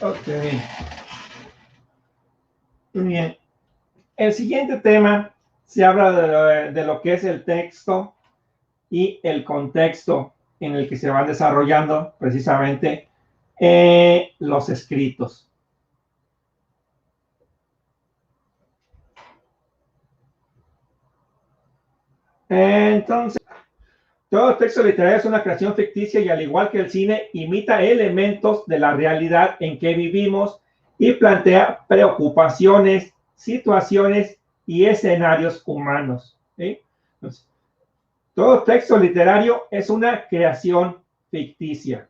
Ok. Muy bien. El siguiente tema se habla de lo que es el texto y el contexto en el que se van desarrollando precisamente los escritos. Entonces, todo texto literario es una creación ficticia y al igual que el cine, imita elementos de la realidad en que vivimos y plantea preocupaciones, situaciones y escenarios humanos. ¿Sí? Entonces, todo texto literario es una creación ficticia.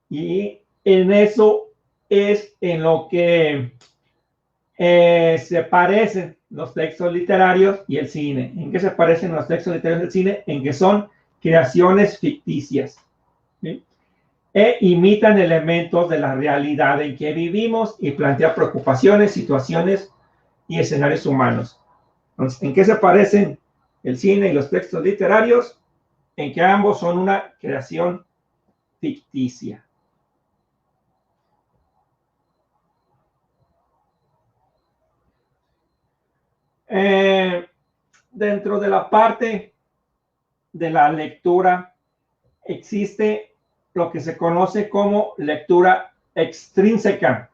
Y en eso es en lo que se parecen los textos literarios y el cine. ¿En qué se parecen los textos literarios y el cine? En que son creaciones ficticias. ¿Sí? E imitan elementos de la realidad en que vivimos y plantean preocupaciones, situaciones y escenarios humanos. Entonces, ¿en qué se parecen el cine y los textos literarios? En que ambos son una creación ficticia. Dentro de la parte de la lectura existe lo que se conoce como lectura extrínseca,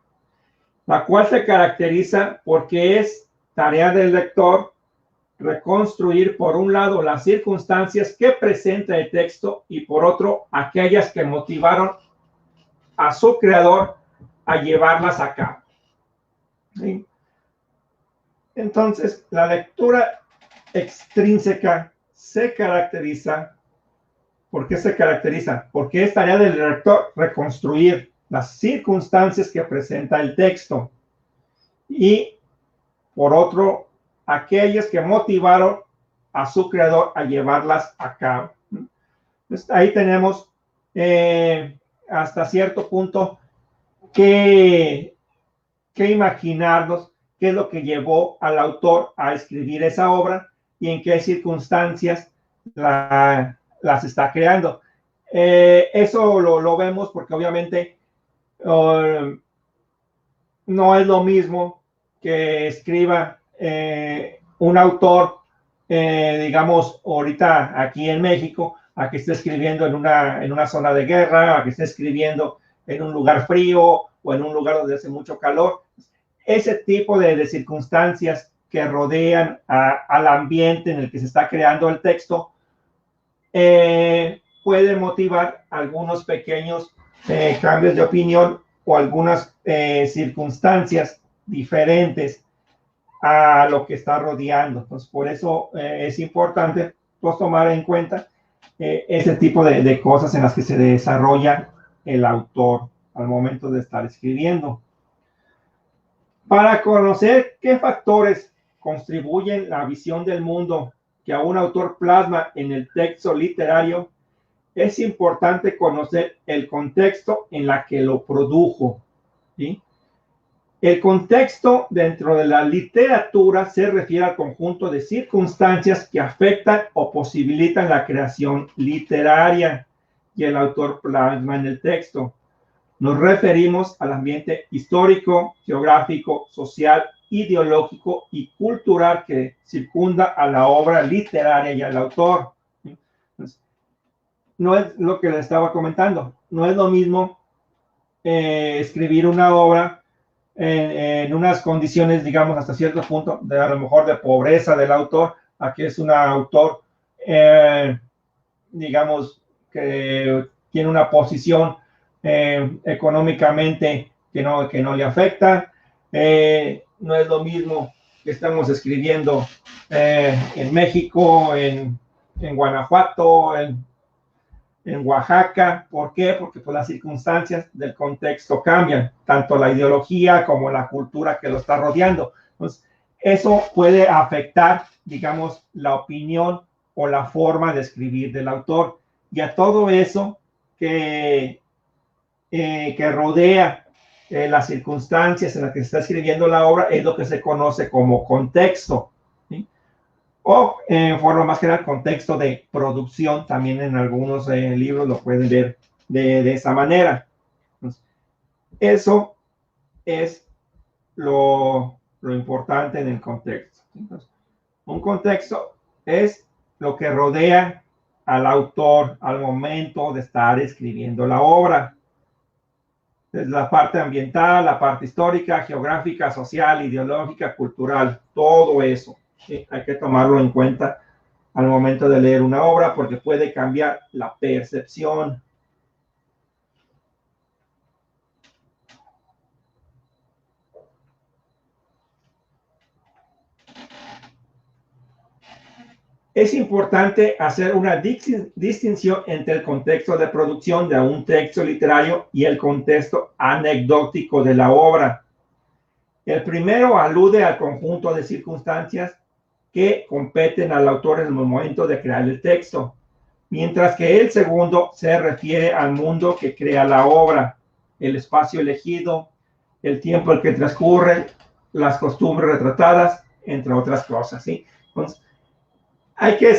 la cual se caracteriza porque es tarea del lector reconstruir por un lado las circunstancias que presenta el texto y por otro aquellas que motivaron a su creador a llevarlas a cabo. ¿Sí? Entonces, la lectura extrínseca se caracteriza. ¿Por qué se caracteriza? Porque es tarea del lector reconstruir las circunstancias que presenta el texto y, por otro, aquellas que motivaron a su creador a llevarlas a cabo. Entonces, ahí tenemos hasta cierto punto que imaginarnos qué es lo que llevó al autor a escribir esa obra y en qué circunstancias las está creando. Eso lo vemos porque obviamente no es lo mismo que escriba un autor, digamos, ahorita aquí en México, a que esté escribiendo en una zona de guerra, a que esté escribiendo en un lugar frío o en un lugar donde hace mucho calor. Ese tipo de circunstancias que rodean al ambiente en el que se está creando el texto puede motivar algunos pequeños cambios de opinión o algunas circunstancias diferentes a lo que está rodeando. Entonces, por eso es importante pues, tomar en cuenta ese tipo de cosas en las que se desarrolla el autor al momento de estar escribiendo. Para conocer qué factores contribuyen la visión del mundo que a un autor plasma en el texto literario, es importante conocer el contexto en la que lo produjo. ¿Sí? El contexto dentro de la literatura se refiere al conjunto de circunstancias que afectan o posibilitan la creación literaria y el autor plasma en el texto. Nos referimos al ambiente histórico, geográfico, social, ideológico y cultural que circunda a la obra literaria y al autor. Entonces, no es lo que le estaba comentando, no es lo mismo escribir una obra en unas condiciones, digamos, hasta cierto punto, a lo mejor de pobreza del autor, a que es un autor, digamos, que tiene una posición económicamente que no le afecta. No es lo mismo que estamos escribiendo en México, en Guanajuato, en Oaxaca. ¿Por qué? Porque pues, las circunstancias del contexto cambian, tanto la ideología como la cultura que lo está rodeando. Entonces, eso puede afectar, digamos, la opinión o la forma de escribir del autor. Y a todo eso que rodea las circunstancias en las que se está escribiendo la obra es lo que se conoce como contexto. ¿Sí? O en forma más general, contexto de producción, también en algunos libros lo pueden ver de esa manera. Entonces, eso es lo importante en el contexto. Entonces, un contexto es lo que rodea al autor al momento de estar escribiendo la obra. Es la parte ambiental, la parte histórica, geográfica, social, ideológica, cultural, todo eso. ¿Sí? Hay que tomarlo en cuenta al momento de leer una obra porque puede cambiar la percepción. Es importante hacer una distinción entre el contexto de producción de un texto literario y el contexto anecdótico de la obra. El primero alude al conjunto de circunstancias que competen al autor en el momento de crear el texto, mientras que el segundo se refiere al mundo que crea la obra, el espacio elegido, el tiempo en que transcurre, las costumbres retratadas, entre otras cosas, ¿sí? Entonces, hay que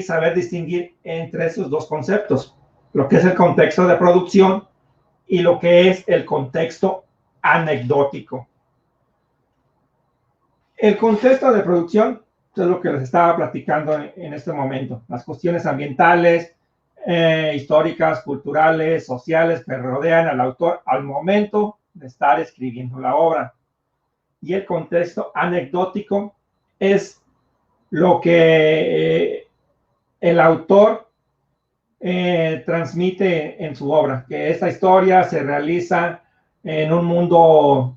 saber distinguir entre esos dos conceptos, lo que es el contexto de producción y lo que es el contexto anecdótico. El contexto de producción es lo que les estaba platicando en este momento, las cuestiones ambientales, históricas, culturales, sociales que rodean al autor al momento de estar escribiendo la obra. Y el contexto anecdótico es lo que el autor transmite en su obra, que esta historia se realiza en un mundo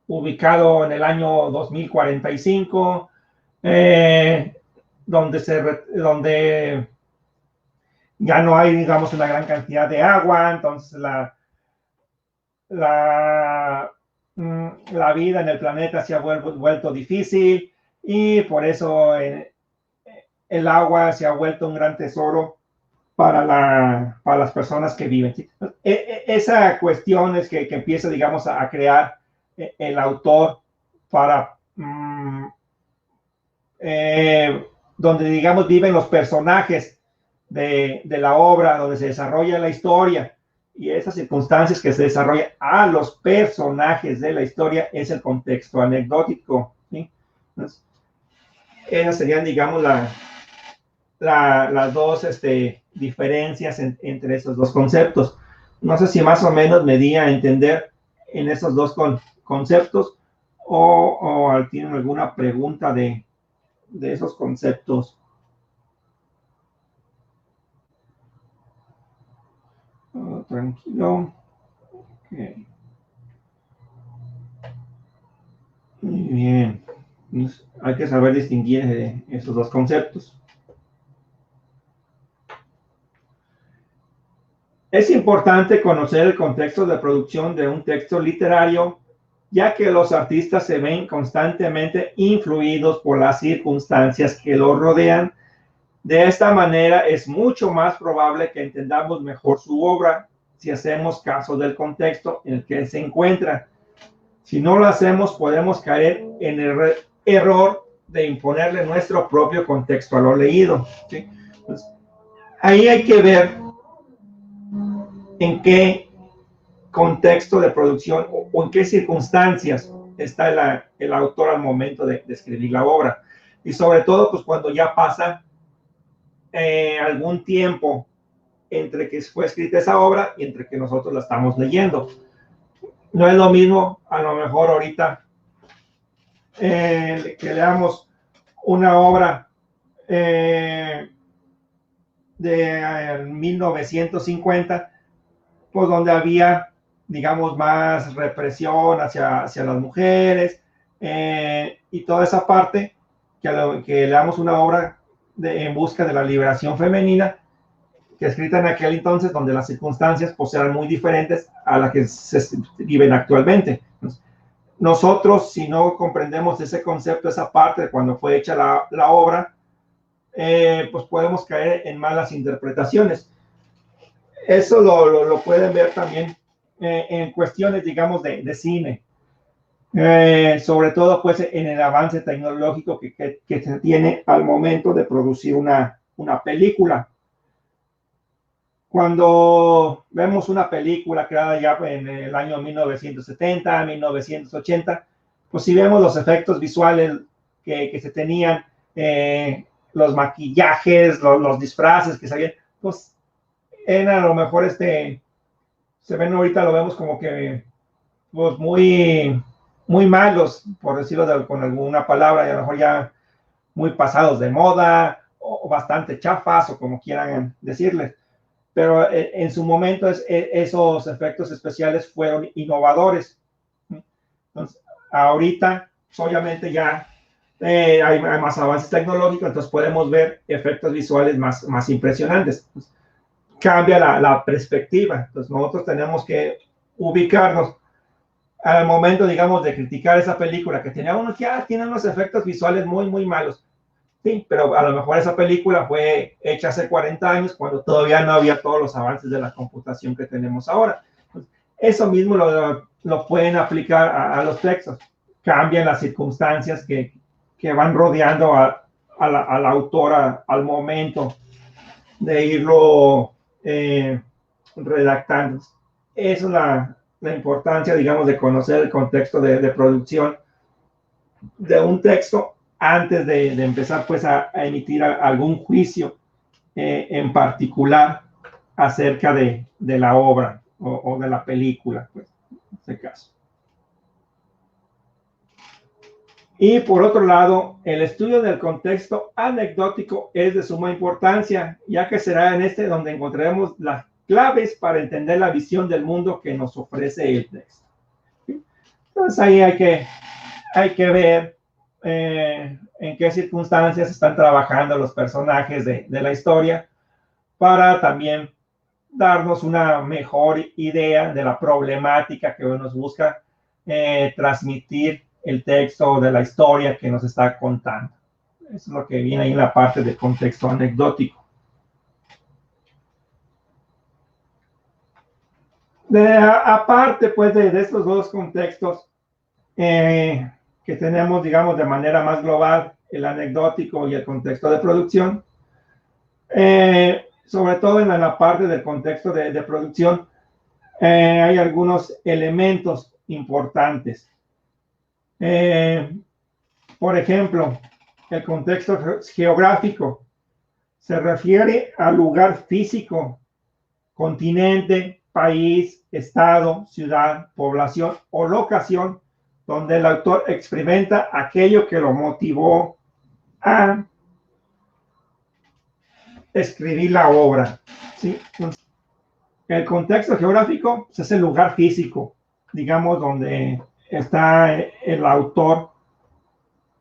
ubicado en el año 2045, donde ya no hay, digamos, una gran cantidad de agua, entonces la vida en el planeta se ha vuelto difícil y por eso el agua se ha vuelto un gran tesoro para las personas que viven. Esa cuestión es que empieza, digamos, a crear el autor para donde, digamos, viven los personajes de la obra, donde se desarrolla la historia, y esas circunstancias que se desarrollan a los personajes de la historia es el contexto anecdótico, ¿sí? Entonces, esas serían, digamos, las dos diferencias entre esos dos conceptos. No sé si más o menos me di a entender en esos dos conceptos o tienen alguna pregunta de esos conceptos. Tranquilo. Okay. Muy bien. Entonces, hay que saber distinguir esos dos conceptos. Es importante conocer el contexto de producción de un texto literario, ya que los artistas se ven constantemente influidos por las circunstancias que los rodean. De esta manera es mucho más probable que entendamos mejor su obra si hacemos caso del contexto en el que se encuentra. Si no lo hacemos, podemos caer en el error de imponerle nuestro propio contexto a lo leído, ¿sí? Pues, ahí hay que ver en qué contexto de producción o en qué circunstancias está el autor al momento de escribir la obra. Y sobre todo, pues cuando ya pasa algún tiempo entre que fue escrita esa obra y entre que nosotros la estamos leyendo. No es lo mismo, a lo mejor ahorita, que leamos una obra de 1950, pues donde había, digamos, más represión hacia las mujeres y toda esa parte, que leamos una obra en busca de la liberación femenina, que escrita en aquel entonces, donde las circunstancias pues eran muy diferentes a las que se viven actualmente. Entonces, nosotros, si no comprendemos ese concepto, esa parte de cuando fue hecha la obra, pues podemos caer en malas interpretaciones. Eso lo pueden ver también en cuestiones, digamos, de cine. Sobre todo, pues, en el avance tecnológico que se tiene al momento de producir una película. Cuando vemos una película creada ya en el año 1970, 1980, pues si vemos los efectos visuales que se tenían, los maquillajes, los disfraces que salían, pues eran a lo mejor se ven ahorita, lo vemos como que pues muy malos, por decirlo con alguna palabra, y a lo mejor ya muy pasados de moda, o bastante chafas, o como quieran decirles. Pero en su momento esos efectos especiales fueron innovadores. Entonces, ahorita, pues, obviamente ya hay más avances tecnológicos, entonces podemos ver efectos visuales más impresionantes. Pues, cambia la perspectiva. Entonces, nosotros tenemos que ubicarnos al momento, digamos, de criticar esa película que tenía tiene unos efectos visuales muy malos. Sí, pero a lo mejor esa película fue hecha hace 40 años cuando todavía no había todos los avances de la computación que tenemos ahora. Eso mismo lo pueden aplicar a los textos. Cambian las circunstancias que van rodeando al autor al momento de irlo redactando. Esa es la importancia, digamos, de conocer el contexto de producción de un texto antes de empezar pues a emitir algún juicio en particular acerca de la obra o de la película, pues, en este caso. Y por otro lado, el estudio del contexto anecdótico es de suma importancia, ya que será en este donde encontraremos las claves para entender la visión del mundo que nos ofrece el texto. Entonces ahí hay que ver en qué circunstancias están trabajando los personajes de la historia para también darnos una mejor idea de la problemática que nos busca transmitir el texto de la historia que nos está contando. Eso es lo que viene ahí en la parte del contexto anecdótico. Aparte, pues, de estos dos contextos que tenemos, digamos, de manera más global, el anecdótico y el contexto de producción, sobre todo en la parte del contexto de producción, hay algunos elementos importantes. Por ejemplo, el contexto geográfico se refiere al lugar físico, continente, país, estado, ciudad, población o locación donde el autor experimenta aquello que lo motivó a escribir la obra. ¿Sí? El contexto geográfico pues, es el lugar físico, digamos, donde está el autor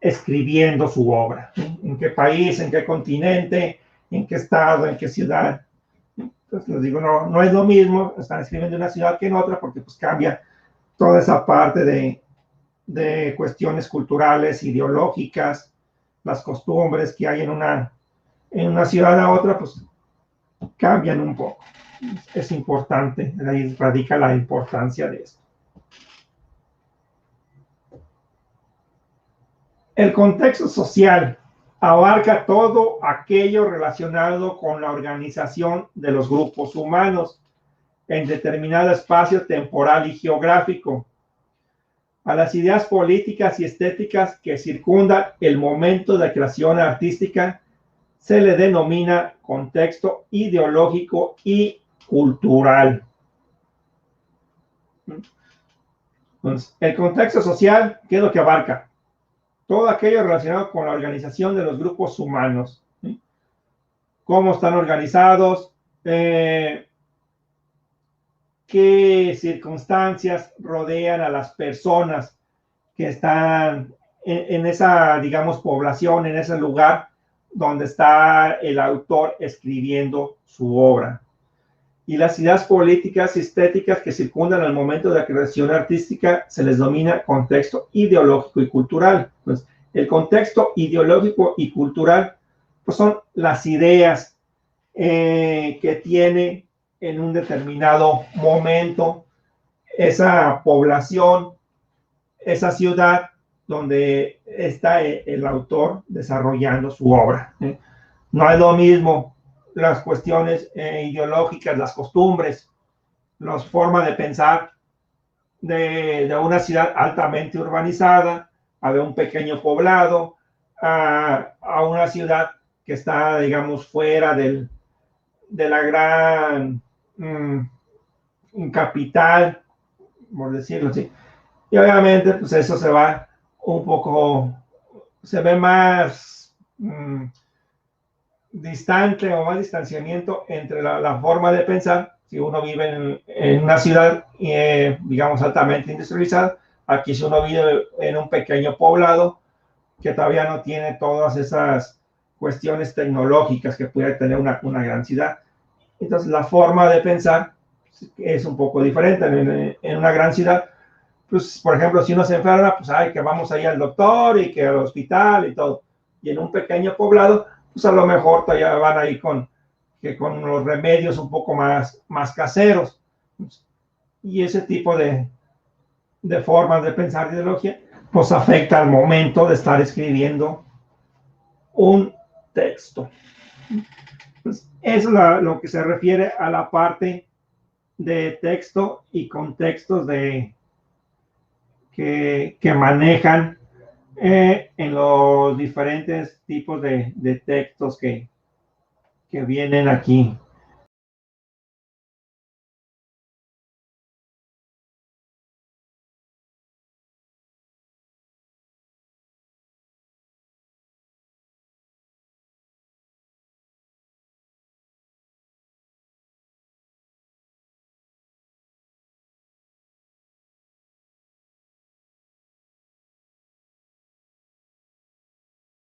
escribiendo su obra. ¿Sí? En qué país, en qué continente, en qué estado, en qué ciudad. Entonces les digo, no es lo mismo estar escribiendo en una ciudad que en otra porque pues cambia toda esa parte de cuestiones culturales, ideológicas, las costumbres que hay en una ciudad a otra, pues cambian un poco. Es importante, ahí radica la importancia de esto. El contexto social abarca todo aquello relacionado con la organización de los grupos humanos en determinado espacio temporal y geográfico, a las ideas políticas y estéticas que circundan el momento de creación artística se le denomina contexto ideológico y cultural. Entonces, el contexto social, ¿qué es lo que abarca? Todo aquello relacionado con la organización de los grupos humanos. ¿Sí? Cómo están organizados, qué circunstancias rodean a las personas que están en esa, digamos, población, en ese lugar donde está el autor escribiendo su obra. Y las ideas políticas y estéticas que circundan al momento de la creación artística se les denomina contexto ideológico y cultural. Pues, el contexto ideológico y cultural pues son las ideas que tiene en un determinado momento esa población, esa ciudad donde está el autor desarrollando su obra. No es lo mismo las cuestiones ideológicas, las costumbres, las formas de pensar de una ciudad altamente urbanizada, a de un pequeño poblado, a una ciudad que está, digamos, fuera de la gran capital, por decirlo así. Y obviamente, pues eso se va un poco, se ve más distante o más distanciamiento entre la forma de pensar. Si uno vive en una ciudad, digamos, altamente industrializada, aquí si uno vive en un pequeño poblado que todavía no tiene todas esas cuestiones tecnológicas que puede tener una gran ciudad. Entonces, la forma de pensar es un poco diferente. En una gran ciudad, pues, por ejemplo, si uno se enferma, pues, ay, que vamos ahí al doctor y que al hospital y todo. Y en un pequeño poblado, pues, a lo mejor todavía van ahí con los remedios un poco más caseros. Y ese tipo de formas de pensar, de ideología, pues afecta al momento de estar escribiendo un texto. Pues eso es lo que se refiere a la parte de texto y contextos que manejan en los diferentes tipos de textos que vienen aquí.